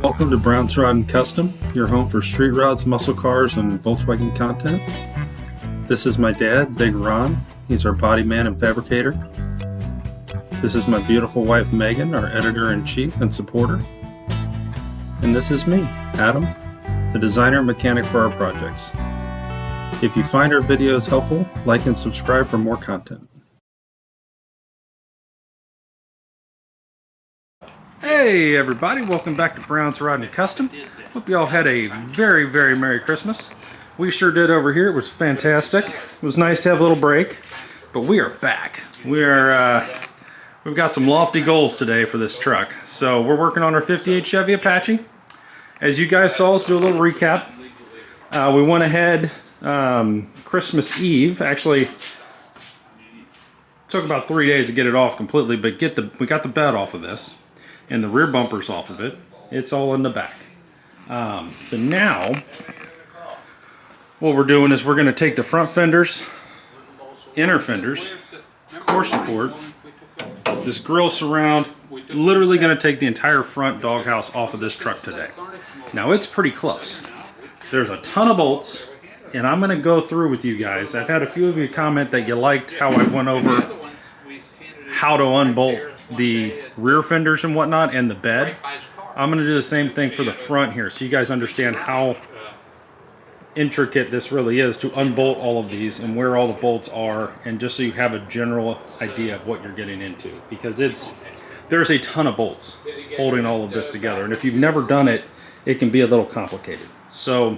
Welcome to Brown's Rod and Custom, your home for street rods, muscle cars, and Volkswagen content. This is my dad, Big Ron. He's our body man and fabricator. This is my beautiful wife, Megan, our editor-in-chief and supporter. And this is me, Adam, the designer and mechanic for our projects. If you find our videos helpful, like and subscribe for more content. Hey everybody, welcome back to Brown's Rod and Custom. Hope you all had a very, very Merry Christmas. We sure did over here. It was fantastic. It was nice to have a little break, but we are back. We've got some lofty goals today for this truck. So we're working on our 58 Chevy Apache. As you guys saw, let's do a little recap. We went ahead Christmas Eve. Actually, took about 3 days to get it off completely, but we got the bed off of this. And the rear bumper's off of it. It's all in the back. So now, what we're doing is we're going to take the front fenders, inner fenders, core support, this grill surround, literally going to take the entire front doghouse off of this truck today. Now it's pretty close. There's a ton of bolts, and I'm going to go through with you guys. I've had a few of you comment that you liked how I went over how to unbolt the rear fenders and whatnot and the bed. I'm going to do the same thing for the front here so you guys understand how intricate this really is to unbolt all of these and where all the bolts are, and just so you have a general idea of what you're getting into, because there's a ton of bolts holding all of this together, and if you've never done it, it can be a little complicated. So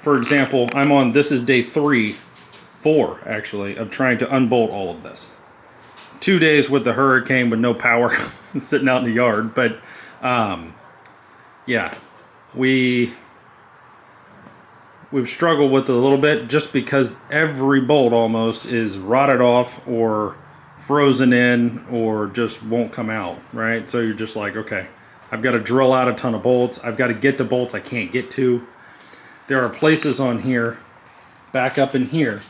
for example, this is day 4 actually of trying to unbolt all of this. 2 days with the hurricane with no power sitting out in the yard, but yeah, we've struggled with it a little bit just because every bolt almost is rotted off or frozen in or just won't come out, right? So you're just like, okay, I've got to drill out a ton of bolts. I've got to get to bolts I can't get to. There are places on here, back up in here,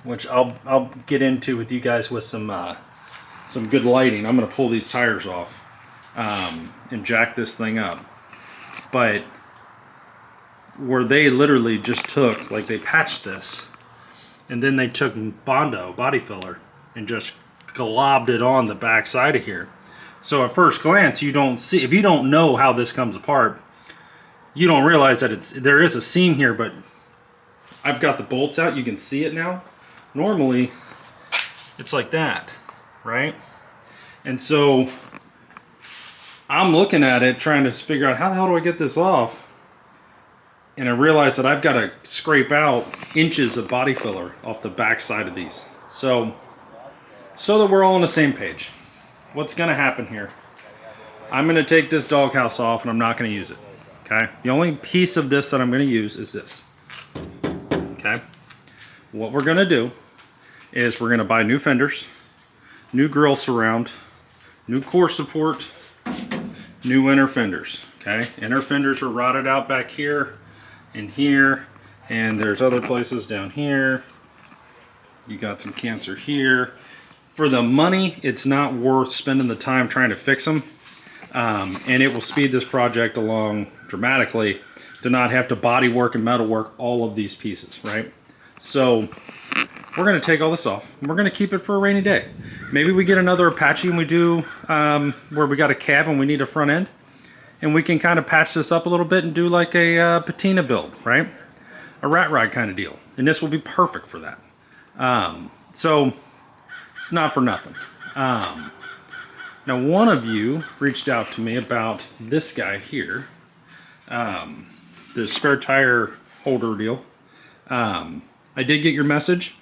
which I'll get into with you guys with some good lighting. I'm going to pull these tires off and jack this thing up. But where they literally just took, like they patched this, and then they took Bondo, body filler, and just globbed it on the back side of here. So at first glance, you don't see, if you don't know how this comes apart, you don't realize that there is a seam here, but I've got the bolts out. You can see it now. Normally, it's like that, right? And so I'm looking at it, trying to figure out how the hell do I get this off? And I realize that I've got to scrape out inches of body filler off the back side of these. So that we're all on the same page. What's going to happen here? I'm going to take this doghouse off and I'm not going to use it. Okay? The only piece of this that I'm going to use is this. Okay? What we're going to do is we're going to buy new fenders, new grill surround, new core support, new inner fenders. Okay? Inner fenders are rotted out back here and here, and there's other places down here. You got some cancer here. For the money, it's not worth spending the time trying to fix them, and it will speed this project along dramatically to not have to body work and metal work all of these pieces, right? So we're going to take all this off. We're going to keep it for a rainy day. Maybe we get another Apache and we do where we got a cab and we need a front end, and we can kind of patch this up a little bit and do like a patina build, right? A rat rod kind of deal. And this will be perfect for that. So it's not for nothing. Now one of you reached out to me about this guy here, the spare tire holder deal. I did get your message.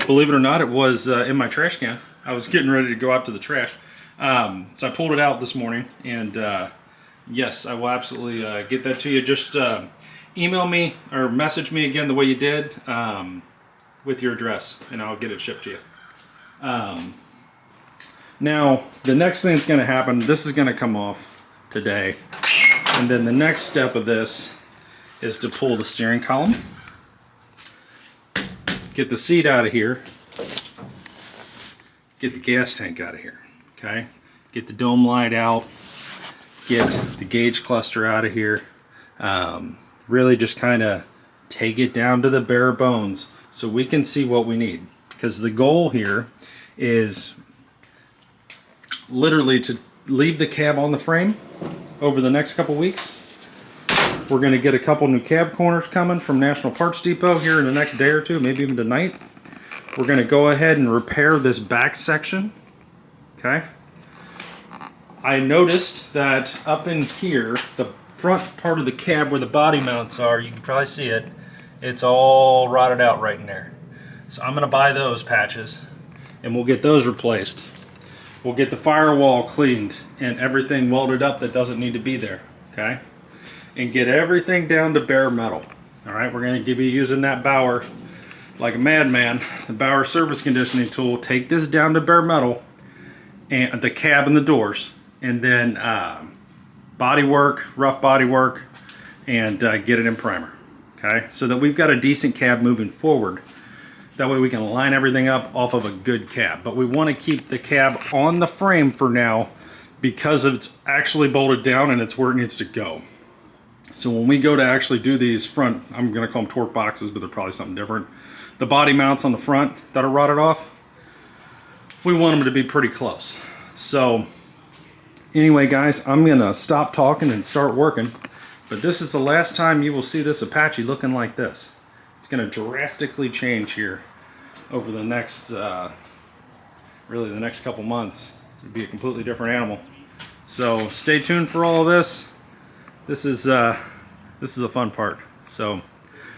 Believe it or not, it was in my trash can. I was getting ready to go out to the trash. So I pulled it out this morning, and yes, I will absolutely get that to you. Just email me or message me again the way you did with your address, and I'll get it shipped to you. Now, the next thing that's going to happen, this is going to come off today, and then the next step of this is to pull the steering column, get the seat out of here, get the gas tank out of here, okay? Get the dome light out, get the gauge cluster out of here. Really just kind of take it down to the bare bones so we can see what we need. Because the goal here is literally to leave the cab on the frame over the next couple weeks. We're going to get a couple new cab corners coming from National Parts Depot here in the next day or two, maybe even tonight. We're going to go ahead and repair this back section. Okay. I noticed that up in here, the front part of the cab where the body mounts are, you can probably see it, it's all rotted out right in there. So I'm going to buy those patches and we'll get those replaced. We'll get the firewall cleaned and everything welded up that doesn't need to be there. Okay. And get everything down to bare metal. All right, we're going to be using that Bauer like a madman, the Bauer surface conditioning tool. Take this down to bare metal, and the cab and the doors, and then body work, rough body work, and get it in primer. Okay, so that we've got a decent cab moving forward. That way we can line everything up off of a good cab. But we want to keep the cab on the frame for now because it's actually bolted down and it's where it needs to go. So when we go to actually do these front, I'm going to call them torque boxes, but they're probably something different. The body mounts on the front that are rotted off, we want them to be pretty close. So anyway, guys, I'm going to stop talking and start working. But this is the last time you will see this Apache looking like this. It's going to drastically change here over the next, really the next couple months. It'll be a completely different animal. So stay tuned for all of this. This is a fun part. So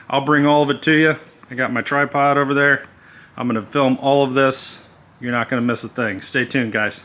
I'll bring all of it to you. I got my tripod over there. I'm going to film all of this. You're not going to miss a thing. Stay tuned, guys.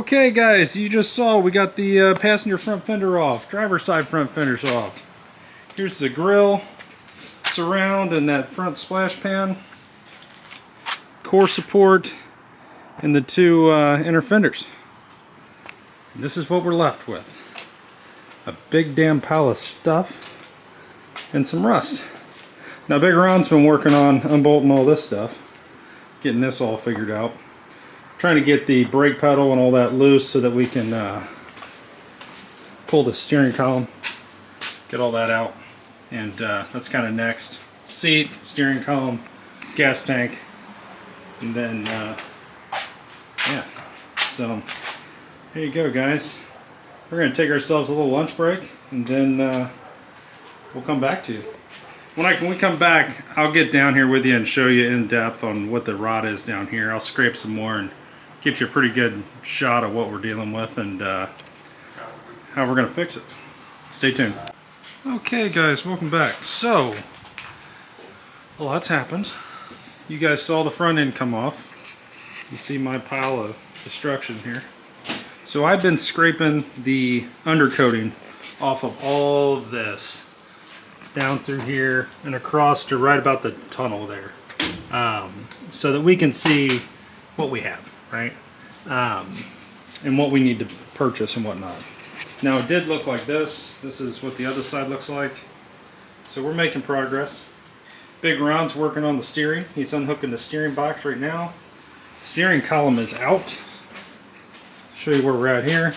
Okay guys, you just saw we got the passenger front fender off, driver's side front fenders off. Here's the grill, surround, and that front splash pan, core support, and the two inner fenders. And this is what we're left with. A big damn pile of stuff and some rust. Now Big Ron's been working on unbolting all this stuff, getting this all figured out. Trying to get the brake pedal and all that loose so that we can pull the steering column, get all that out, and that's kind of next. Seat, steering column, gas tank, and then yeah. So here you go, guys. We're going to take ourselves a little lunch break, and then we'll come back to you. When we come back, I'll get down here with you and show you in depth on what the rot is down here. I'll scrape some more and get you a pretty good shot of what we're dealing with and how we're going to fix it. Stay tuned. Okay guys, welcome back. So, a lot's happened. You guys saw the front end come off. You see my pile of destruction here. So I've been scraping the undercoating off of all of this down through here and across to right about the tunnel there, so that we can see what we have, right? And what we need to purchase and whatnot. Now it did look like this. This is what the other side looks like. So we're making progress. Big Ron's working on the steering. He's unhooking the steering box right now. Steering column is out. Show you where we're at here.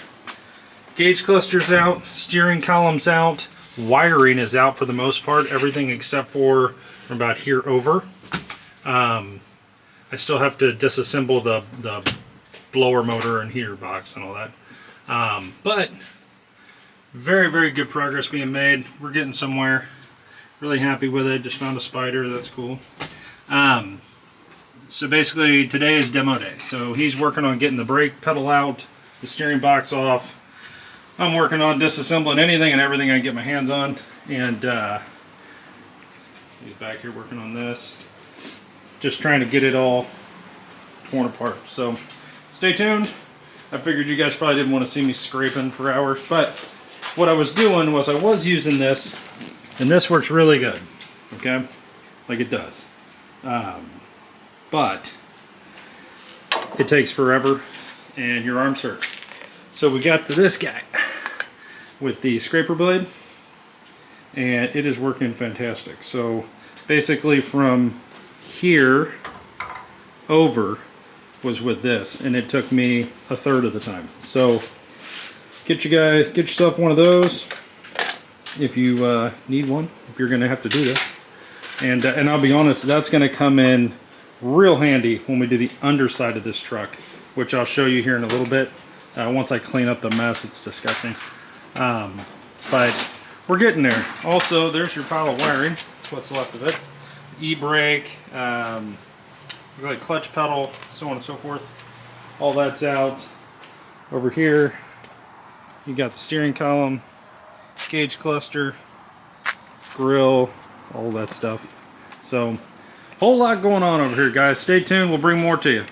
Gauge cluster's out, steering column's out, wiring is out for the most part, everything except for about here over. I still have to disassemble the blower motor and heater box and all that. But very, very good progress being made. We're getting somewhere. Really happy with it. Just found a spider. That's cool. So basically today is demo day. So he's working on getting the brake pedal out, the steering box off. I'm working on disassembling anything and everything I can get my hands on. And he's back here working on this. Just trying to get it all torn apart. So stay tuned. I figured you guys probably didn't want to see me scraping for hours, but what I was doing was I was using this, and this works really good, okay? Like it does. But it takes forever, and your arms hurt. So we got to this guy with the scraper blade, and it is working fantastic. So basically from here over was with this, and it took me a third of the time. So get yourself one of those if you need one, if you're gonna have to do this. And I'll be honest, that's gonna come in real handy when we do the underside of this truck, which I'll show you here in a little bit. Once I clean up the mess, it's disgusting. But we're getting there. Also, there's your pile of wiring. That's what's left of it. E-brake, like clutch pedal, so on and so forth. All that's out. Over here, you got the steering column, gauge cluster, grill, all that stuff. So, whole lot going on over here, guys. Stay tuned. We'll bring more to you.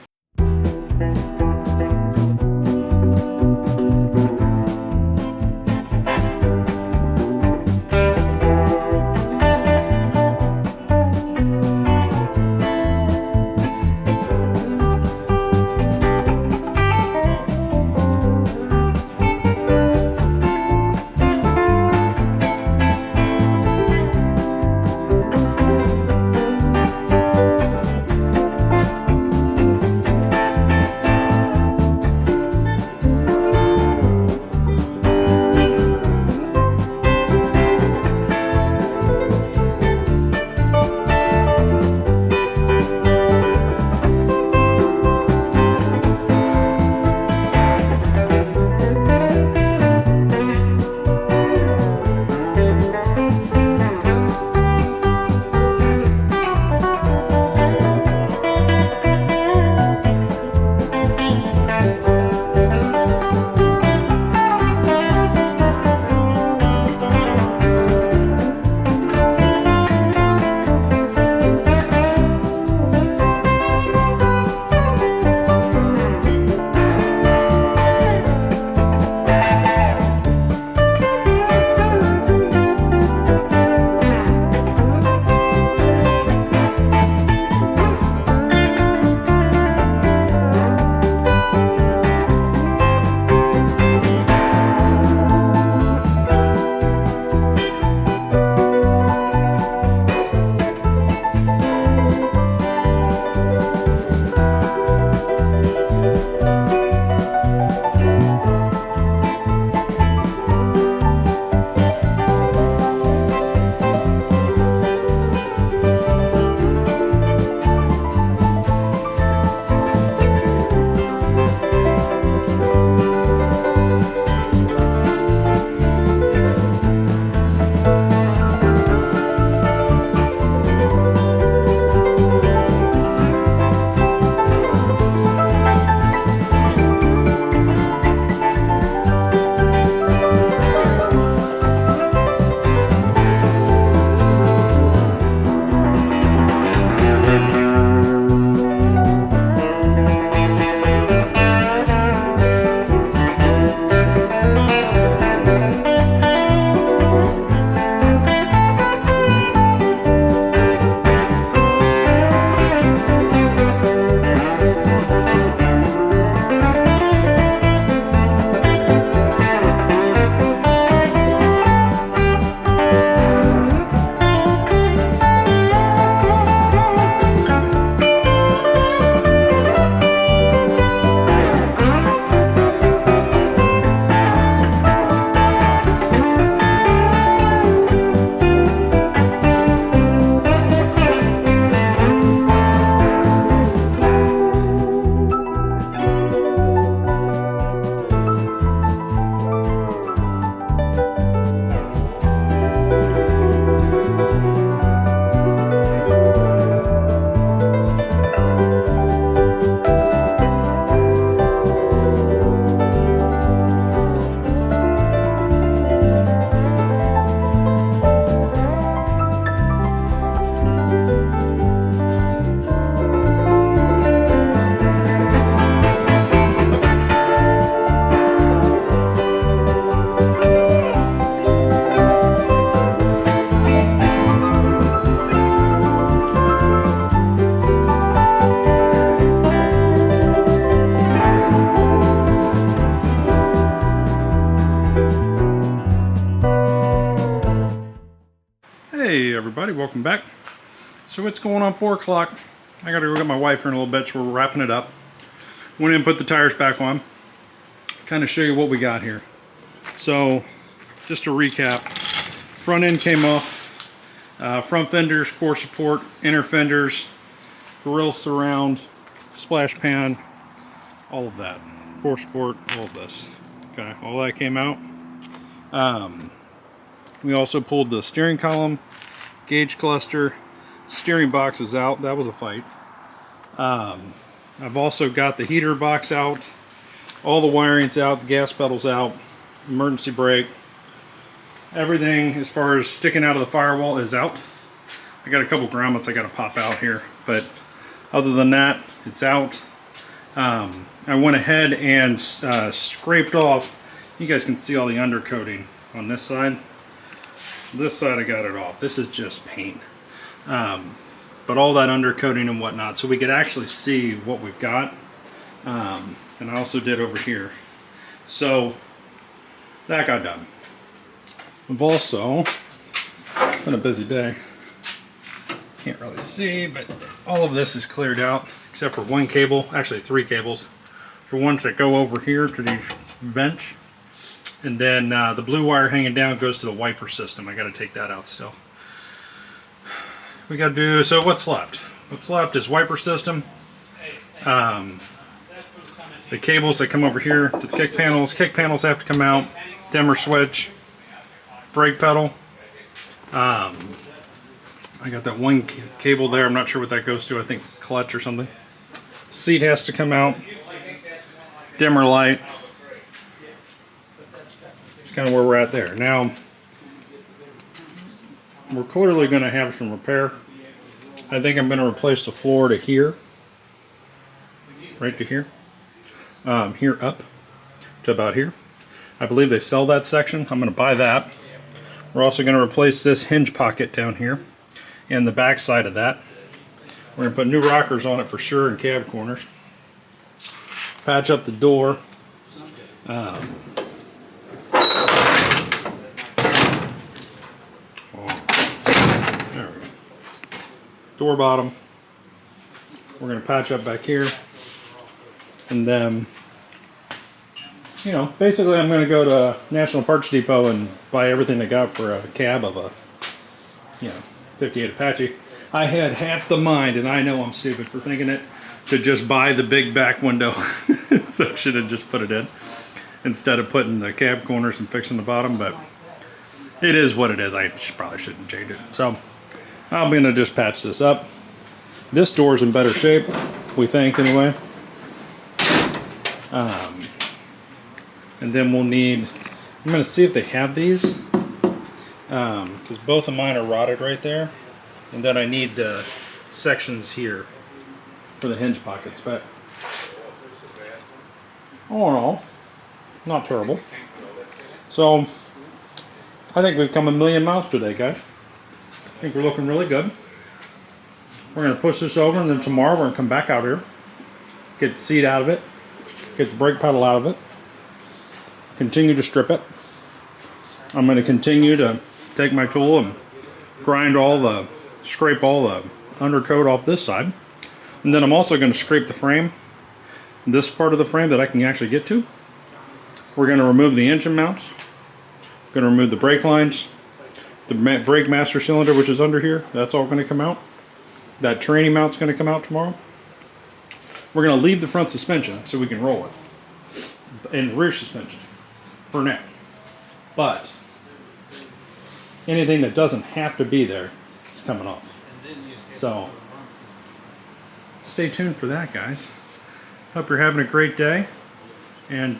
everybody, welcome back. So it's going on 4 o'clock. I gotta go get my wife here in a little bit, so we're wrapping it up. Went in and put the tires back on. Kind of show you what we got here. So, just to recap, front end came off, front fenders, core support, inner fenders, grill surround, splash pan, all of that. Core support, all of this. Okay, all that came out. We also pulled the steering column, gauge cluster, steering box is out. That was a fight. I've also got the heater box out, all the wiring's out, the gas pedal's out, emergency brake. Everything as far as sticking out of the firewall is out. I got a couple grommets I got to pop out here, but other than that, it's out. I went ahead and scraped off. You guys can see all the undercoating on this side. This side I got it off. This is just paint. But all that undercoating and whatnot, so we could actually see what we've got. And I also did over here. So that got done. We've also been a busy day. Can't really see, but all of this is cleared out except for one cable, actually 3 cables. For one to go over here to the bench. And then the blue wire hanging down goes to the wiper system. I got to take that out still. We got to do, so what's left? What's left is wiper system. The cables that come over here to the kick panels. Kick panels have to come out. Dimmer switch. Brake pedal. I got that one cable there. I'm not sure what that goes to. I think clutch or something. Seat has to come out. Dimmer light. Kind of where we're at there. Now, we're clearly going to have some repair. I think I'm going to replace the floor to here. Right to here. Here up to about here. I believe they sell that section. I'm going to buy that. We're also going to replace this hinge pocket down here and the back side of that. We're going to put new rockers on it for sure and cab corners. Patch up the door. Door bottom. We're going to patch up back here. And then, you know, basically I'm going to go to National Parts Depot and buy everything they got for a cab of a, you know, 58 Apache. I had half the mind, and I know I'm stupid for thinking it, to just buy the big back window section and just put it in instead of putting the cab corners and fixing the bottom, but it is what it is. I probably shouldn't change it. So I'm going to just patch this up. This door's in better shape, we think, anyway. And then we'll need, I'm going to see if they have these, because both of mine are rotted right there. And then I need the sections here for the hinge pockets. But all in all, not terrible. So I think we've come a million miles today, guys. I think we're looking really good. We're going to push this over, and then tomorrow we're going to come back out here, get the seat out of it, get the brake pedal out of it, continue to strip it. I'm going to continue to take my tool and scrape all the undercoat off this side. And then I'm also going to scrape the frame, this part of the frame that I can actually get to. We're going to remove the engine mounts. Going to remove the brake lines. The brake master cylinder, which is under here, that's all going to come out. That training mount's going to come out tomorrow. We're going to leave the front suspension so we can roll it. And rear suspension for now. But anything that doesn't have to be there is coming off. So stay tuned for that, guys. Hope you're having a great day. And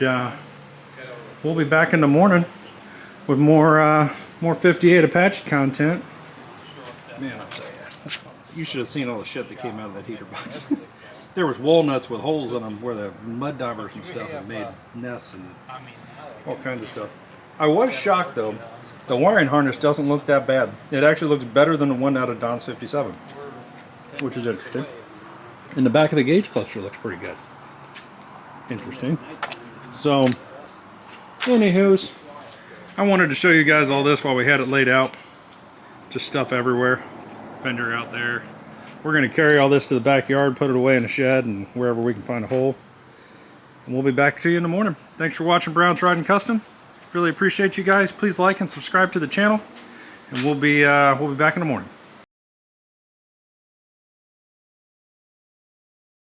we'll be back in the morning with more 58 Apache content. Man, I'll tell you, you should have seen all the shit that came out of that heater box. There was walnuts with holes in them where the mud divers and stuff have made nests and all kinds of stuff. I was shocked though. The wiring harness doesn't look that bad. It actually looks better than the one out of Don's 57, which is interesting. And the back of the gauge cluster looks pretty good. Interesting. So, anywho's, I wanted to show you guys all this while we had it laid out. Just stuff everywhere. fender out there. We're going to carry all this to the backyard, put it away in the shed, and wherever we can find a hole. And we'll be back to you in the morning. Thanks for watching Brown's Riding Custom. Really appreciate you guys. Please like and subscribe to the channel, and we'll be back in the morning.